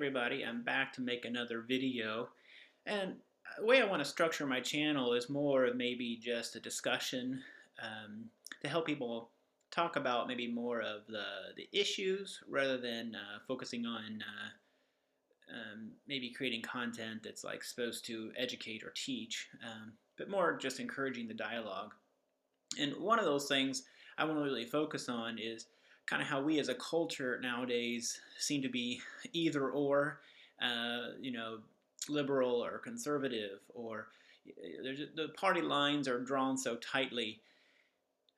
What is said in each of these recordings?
everybody, I'm back to make another video. And the way I want to structure my channel is more of maybe just a discussion um, to help people talk about maybe more of the issues rather than focusing on maybe creating content that's like supposed to educate or teach, but more just encouraging the dialogue. And one of those things I want to really focus on is kind of how we as a culture nowadays seem to be either or, you know, liberal or conservative, or the party lines are drawn so tightly.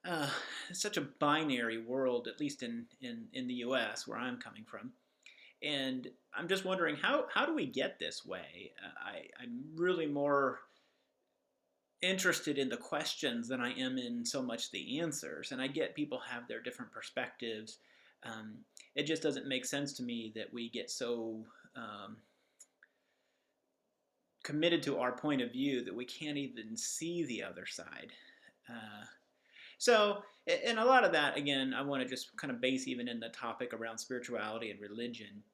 Uh, it's such a binary world, at least in the U.S. where I'm coming from. And I'm just wondering how do we get this way? I'm really more interested in the questions than I am in so much the answers. And I get people have their different perspectives. Um, it just doesn't make sense to me that we get so committed to our point of view that we can't even see the other side. Uh, so, and a lot of that, again, I want to just kind of base even in the topic around spirituality and religion.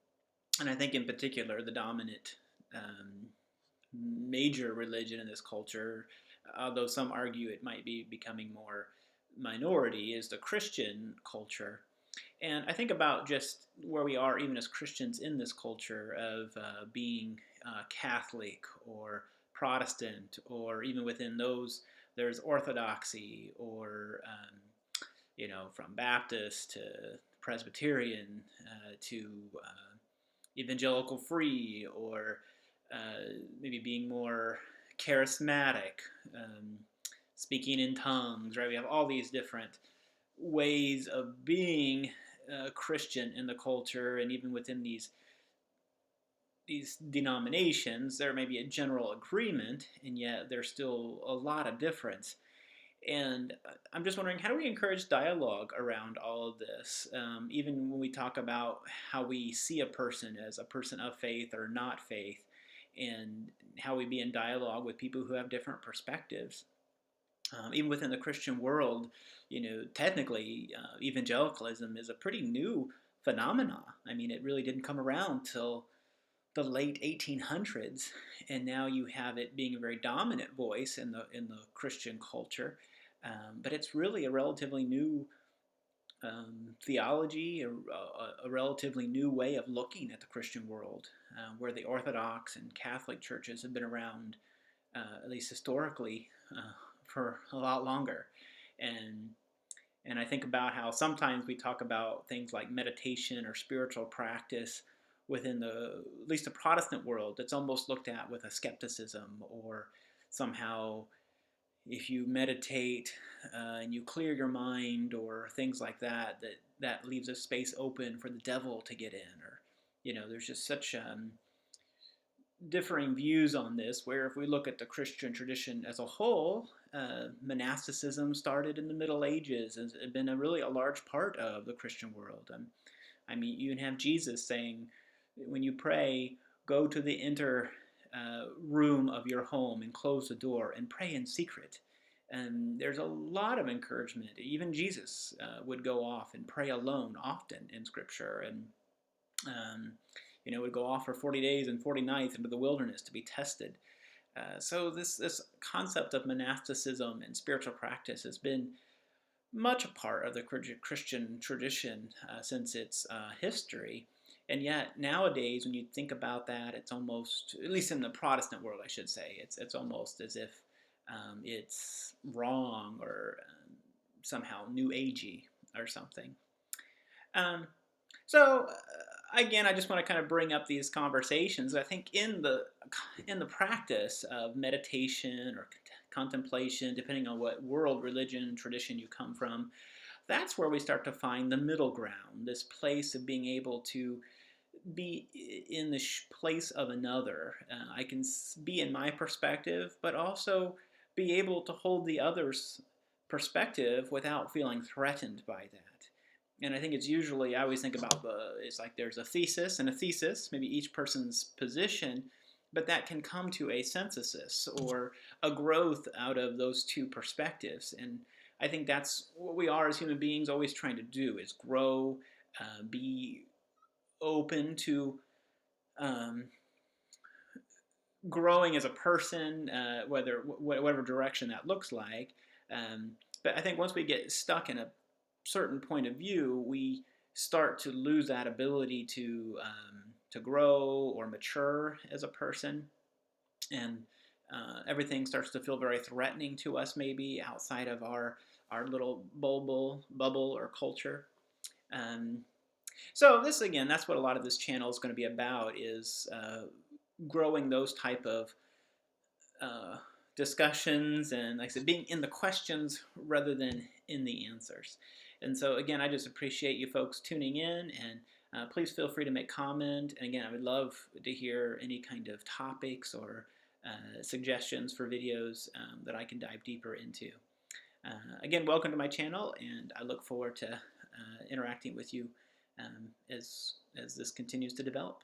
And I think in particular, the dominant major religion in this culture, although some argue it might be becoming more minority, is the Christian culture. And I think about just where we are, even as Christians in this culture, of being Catholic or Protestant, or even within those, there's Orthodoxy, or from Baptist to Presbyterian to evangelical free, or maybe being more charismatic, speaking in tongues, right? We have all these different ways of being Christian in the culture, and even within these denominations, there may be a general agreement, and yet there's still a lot of difference. And I'm just wondering, how do we encourage dialogue around all of this? Even when we talk about how we see a person as a person of faith or not faith, and how we be in dialogue with people who have different perspectives. Even within the Christian world, technically, evangelicalism is a pretty new phenomena. I mean, it really didn't come around till the late 1800s, and now you have it being a very dominant voice in the Christian culture. But it's really a relatively new theology, a relatively new way of looking at the Christian world, where the Orthodox and Catholic churches have been around, at least historically, for a lot longer. And and I think about how sometimes we talk about things like meditation or spiritual practice within at least the Protestant world. It's almost looked at with a skepticism, or somehow if you meditate and you clear your mind or things like that, that leaves a space open for the devil to get in. Or there's just such differing views on this, where if we look at the Christian tradition as a whole, monasticism started in the Middle Ages and has been a large part of the Christian world. I mean, you can have Jesus saying, when you pray, go to the inner room of your home and close the door and pray in secret. And there's a lot of encouragement. Even Jesus would go off and pray alone often in Scripture, and would go off for 40 days and 40 nights into the wilderness to be tested. So this concept of monasticism and spiritual practice has been much a part of the Christian tradition since its history. And yet nowadays, when you think about that, it's almost, at least in the Protestant world, I should say, it's almost as if it's wrong, or somehow new agey or something. So again, I just want to kind of bring up these conversations. I think in the practice of meditation or contemplation, depending on what world, religion, tradition you come from, that's where we start to find the middle ground, this place of being able to be in the place of another. I can be in my perspective, but also be able to hold the other's perspective without feeling threatened by that. And I think it's usually, I always think about it's like there's a thesis and a thesis, maybe each person's position, but that can come to a synthesis or a growth out of those two perspectives. And I think that's what we are as human beings always trying to do, is grow, be open to um, growing as a person, whatever direction that looks like. Um, but I think once we get stuck in a certain point of view, we start to lose that ability to grow or mature as a person, and everything starts to feel very threatening to us, maybe outside of our little bubble or culture. Um, so this again, that's what a lot of this channel is going to be about: is growing those type of uh, discussions, and like I said, being in the questions rather than in the answers. And so again, I just appreciate you folks tuning in, and please feel free to make comment. And again, I would love to hear any kind of topics or suggestions for videos that I can dive deeper into. Again, welcome to my channel, and I look forward to interacting with you as this continues to develop.